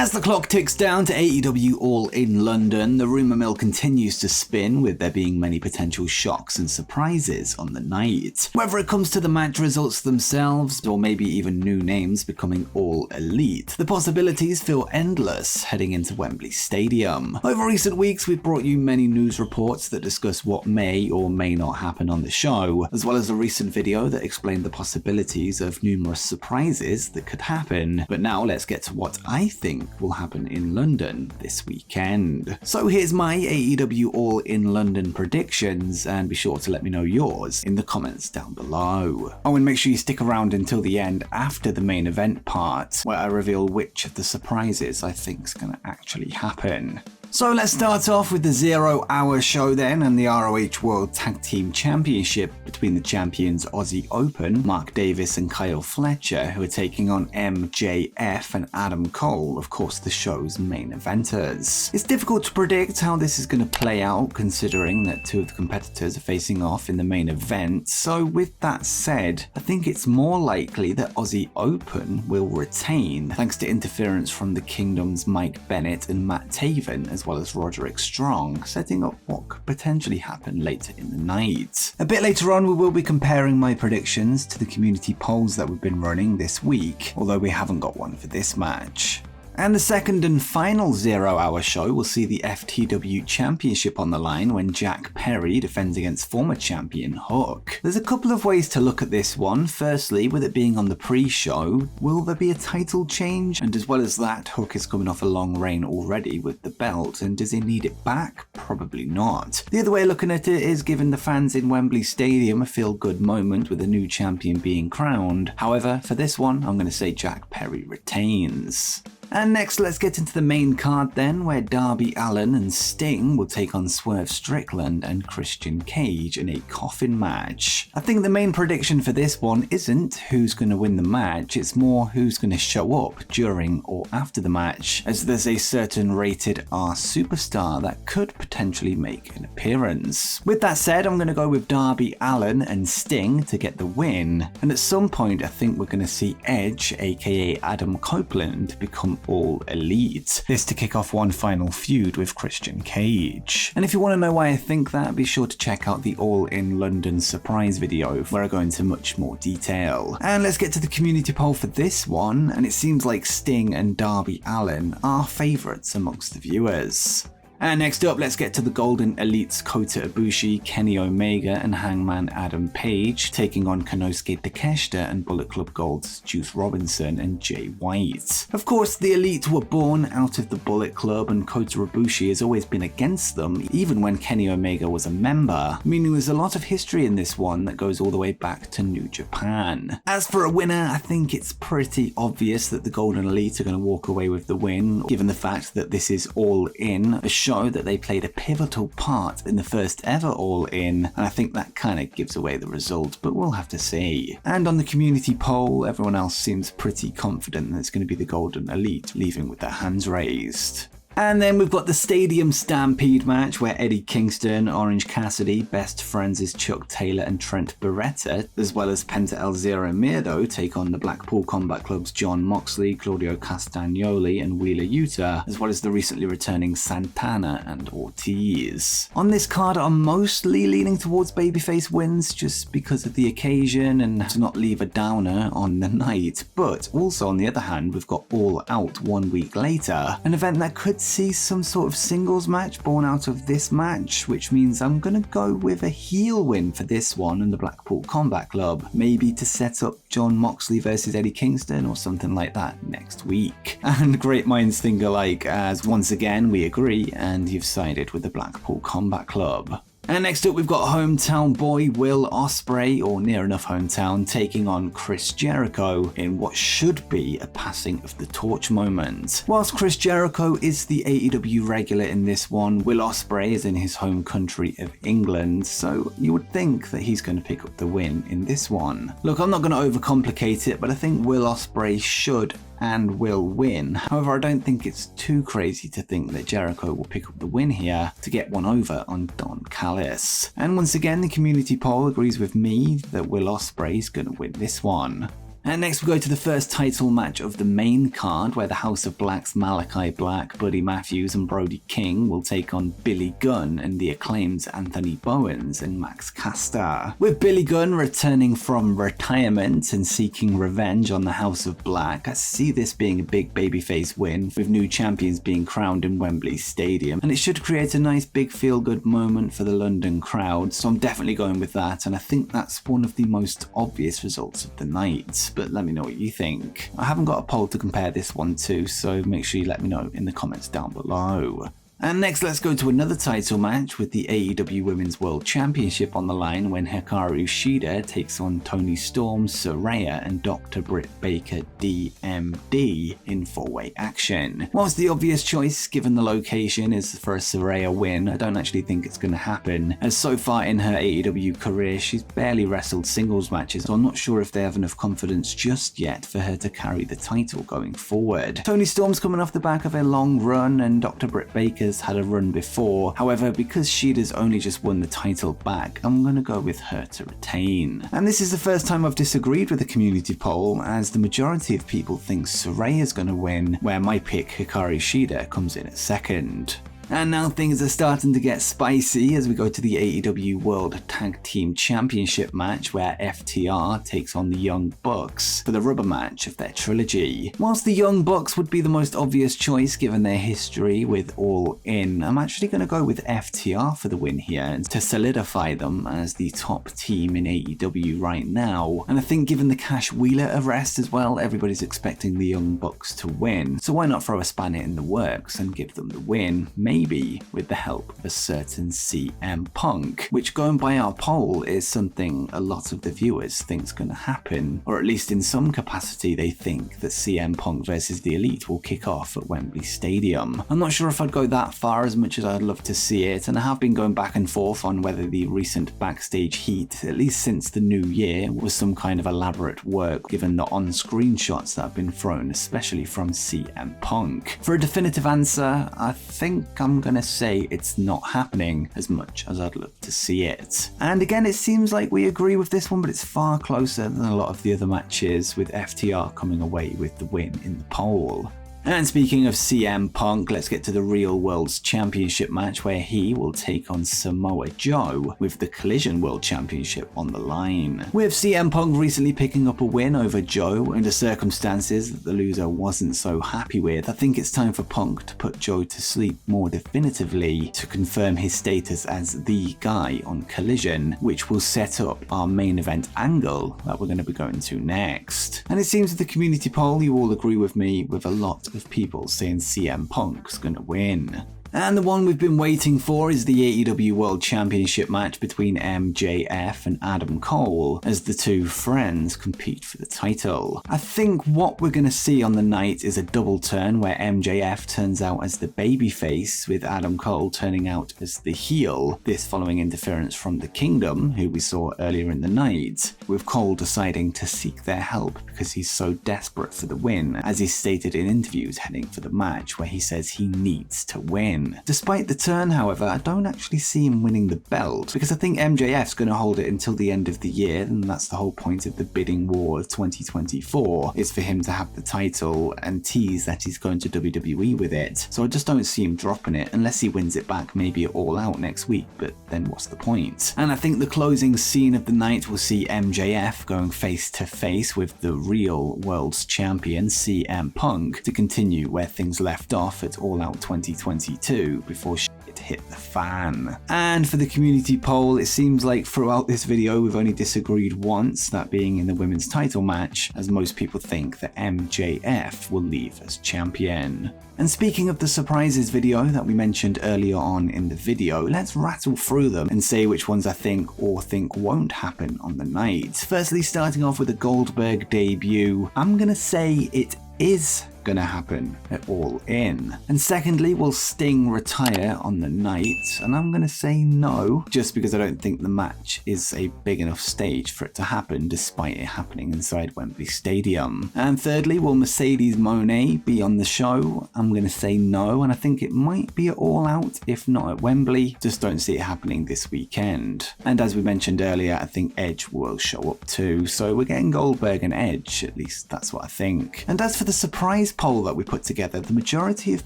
As the clock ticks down to AEW All In London, the rumour mill continues to spin, with there being many potential shocks and surprises on the night. Whether it comes to the match results themselves, or maybe even new names becoming All Elite, the possibilities feel endless heading into Wembley Stadium. Over recent weeks, we've brought you many news reports that discuss what may or may not happen on the show, as well as a recent video that explained the possibilities of numerous surprises that could happen. But now let's get to what I think will happen in London this weekend. So here's my AEW All In London predictions, and be sure to let me know yours in the comments down below. Oh, and make sure you stick around until the end after the main event part, where I reveal which of the surprises I think is going to actually happen. So let's start off with the 0 hour show then, and the ROH World Tag Team Championship between the champions Aussie Open, Mark Davis and Kyle Fletcher, who are taking on MJF and Adam Cole, of course the show's main eventers. It's difficult to predict how this is going to play out, considering that two of the competitors are facing off in the main event. So with that said, I think it's more likely that Aussie Open will retain, thanks to interference from the Kingdom's Mike Bennett and Matt Taven, as well as Roderick Strong, setting up what could potentially happen later in the night. A bit later on, we will be comparing my predictions to the community polls that we've been running this week, although we haven't got one for this match. And the second and final 0 hour show will see the FTW Championship on the line when Jack Perry defends against former champion Hook. There's a couple of ways to look at this one. Firstly, with it being on the pre-show, will there be a title change? And as well as that, Hook is coming off a long reign already with the belt, and does he need it back? Probably not. The other way of looking at it is giving the fans in Wembley Stadium a feel-good moment with a new champion being crowned. However, for this one, I'm going to say Jack Perry retains. And next, let's get into the main card then, where Darby Allin and Sting will take on Swerve Strickland and Christian Cage in a coffin match. I think the main prediction for this one isn't who's going to win the match, it's more who's going to show up during or after the match, as there's a certain rated R superstar that could potentially make an appearance. With that said, I'm going to go with Darby Allin and Sting to get the win, and at some point I think we're going to see Edge, aka Adam Copeland, become All Elite. This to kick off one final feud with Christian Cage. And if you want to know why I think that, be sure to check out the All In London surprise video, where I go into much more detail. And let's get to the community poll for this one, and it seems like Sting and Darby Allin are favourites amongst the viewers. And next up, let's get to the Golden Elites Kota Ibushi, Kenny Omega and Hangman Adam Page taking on Konosuke Takeshita and Bullet Club Gold's Juice Robinson and Jay White. Of course, the Elite were born out of the Bullet Club, and Kota Ibushi has always been against them, even when Kenny Omega was a member, meaning there's a lot of history in this one that goes all the way back to New Japan. As for a winner, I think it's pretty obvious that the Golden Elite are going to walk away with the win, given the fact that this is All In, a show that they played a pivotal part in the first ever All In, and I think that kind of gives away the result, but we'll have to see. And on the community poll, everyone else seems pretty confident that it's going to be the Golden Elite, leaving with their hands raised. And then we've got the Stadium Stampede match, where Eddie Kingston, Orange Cassidy, Best Friends is Chuck Taylor and Trent Beretta, as well as Penta El Zero Miedo, take on the Blackpool Combat Club's John Moxley, Claudio Castagnoli and Wheeler Yuta, as well as the recently returning Santana and Ortiz. On this card, I'm mostly leaning towards babyface wins just because of the occasion and to not leave a downer on the night, but also on the other hand, we've got All Out 1 week later, an event that could see some sort of singles match born out of this match, which means I'm gonna go with a heel win for this one in the Blackpool Combat Club, maybe to set up John Moxley versus Eddie Kingston or something like that next week. And great minds think alike, as once again we agree and you've sided with the Blackpool Combat Club. And next up, we've got hometown boy Will Ospreay, or near enough hometown, taking on Chris Jericho in what should be a passing of the torch moment. Whilst Chris Jericho is the AEW regular in this one, Will Ospreay is in his home country of England, so you would think that he's going to pick up the win in this one. Look, I'm not going to overcomplicate it, but I think Will Ospreay should and will win. However, I don't think it's too crazy to think that Jericho will pick up the win here to get one over on Don Callis. And once again, the community poll agrees with me that Will Ospreay is going to win this one. And next we go to the first title match of the main card, where the House of Black's Malachi Black, Buddy Matthews and Brody King will take on Billy Gunn and the Acclaimed's Anthony Bowens and Max Caster. With Billy Gunn returning from retirement and seeking revenge on the House of Black, I see this being a big babyface win, with new champions being crowned in Wembley Stadium, and it should create a nice big feel-good moment for the London crowd, so I'm definitely going with that, and I think that's one of the most obvious results of the night. But let me know what you think. I haven't got a poll to compare this one to, so make sure you let me know in the comments down below. And next, let's go to another title match with the AEW Women's World Championship on the line, when Hikaru Shida takes on Toni Storm, Saraya and Dr. Britt Baker DMD in 4-way action. Whilst the obvious choice given the location is for a Saraya win, I don't actually think it's going to happen, as so far in her AEW career she's barely wrestled singles matches, so I'm not sure if they have enough confidence just yet for her to carry the title going forward. Toni Storm's coming off the back of a long run, and Dr. Britt Baker's had a run before. However, because Shida's only just won the title back, I'm going to go with her to retain. And this is the first time I've disagreed with the community poll, as the majority of people think Saraya's going to win, where my pick Hikaru Shida comes in at second. And now things are starting to get spicy as we go to the AEW World Tag Team Championship match, where FTR takes on the Young Bucks for the rubber match of their trilogy. Whilst the Young Bucks would be the most obvious choice given their history with All In, I'm actually going to go with FTR for the win here to solidify them as the top team in AEW right now. And I think given the Cash Wheeler arrest as well, everybody's expecting the Young Bucks to win. So why not throw a spanner in the works and give them the win? Maybe with the help of a certain CM Punk, which, going by our poll, is something a lot of the viewers think's going to happen, or at least in some capacity they think that CM Punk versus the Elite will kick off at Wembley Stadium. I'm not sure if I'd go that far, as much as I'd love to see it, and I have been going back and forth on whether the recent backstage heat, at least since the new year, was some kind of elaborate work given the on-screen shots that have been thrown, especially from CM Punk. For a definitive answer, I think I'm gonna say it's not happening, as much as I'd love to see it. And again, it seems like we agree with this one, but it's far closer than a lot of the other matches, with FTR coming away with the win in the poll. And speaking of CM Punk, let's get to the Real World's Championship match, where he will take on Samoa Joe with the Collision World Championship on the line. With CM Punk recently picking up a win over Joe under circumstances that the loser wasn't so happy with, I think it's time for Punk to put Joe to sleep more definitively to confirm his status as the guy on Collision, which will set up our main event angle that we're going to be going to next. And it seems with the community poll you all agree with me, with a lot of people saying CM Punk's gonna win. And the one we've been waiting for is the AEW World Championship match between MJF and Adam Cole, as the two friends compete for the title. I think what we're going to see on the night is a double turn, where MJF turns out as the babyface, with Adam Cole turning out as the heel, this following interference from the Kingdom, who we saw earlier in the night, with Cole deciding to seek their help because he's so desperate for the win, as he stated in interviews heading for the match, where he says he needs to win. Despite the turn, however, I don't actually see him winning the belt, because I think MJF's going to hold it until the end of the year, and that's the whole point of the bidding war of 2024, is for him to have the title and tease that he's going to WWE with it. So I just don't see him dropping it, unless he wins it back maybe at All Out next week, but then what's the point? And I think the closing scene of the night will see MJF going face to face with the Real World's Champion CM Punk to continue where things left off at All Out 2022 before shit hit the fan. And for the community poll, it seems like throughout this video we've only disagreed once, that being in the women's title match, as most people think that MJF will leave as champion. And speaking of the surprises video that we mentioned earlier on in the video, let's rattle through them and say which ones I think or think won't happen on the night. Firstly, starting off with a Goldberg debut, I'm gonna say it is gonna happen at All In? And secondly, will Sting retire on the night? And I'm gonna say no, just because I don't think the match is a big enough stage for it to happen, despite it happening inside Wembley Stadium. And thirdly, will Mercedes Moné be on the show? I'm gonna say no, and I think it might be at All Out, if not at Wembley. Just don't see it happening this weekend. And as we mentioned earlier, I think Edge will show up too, so we're getting Goldberg and Edge, at least that's what I think. And as for the surprise poll that we put together, the majority of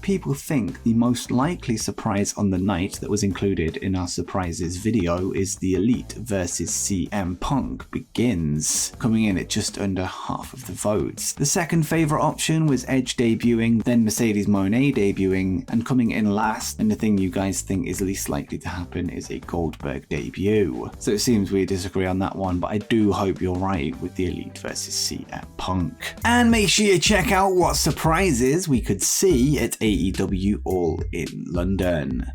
people think the most likely surprise on the night that was included in our surprises video is the Elite versus CM Punk begins, coming in at just under half of the votes. The second favourite option was Edge debuting, then Mercedes Moné debuting, and coming in last, and the thing you guys think is least likely to happen is a Goldberg debut. So it seems we disagree on that one, but I do hope you're right with the Elite versus CM Punk. And make sure you check out what surprises we could see at AEW All In London.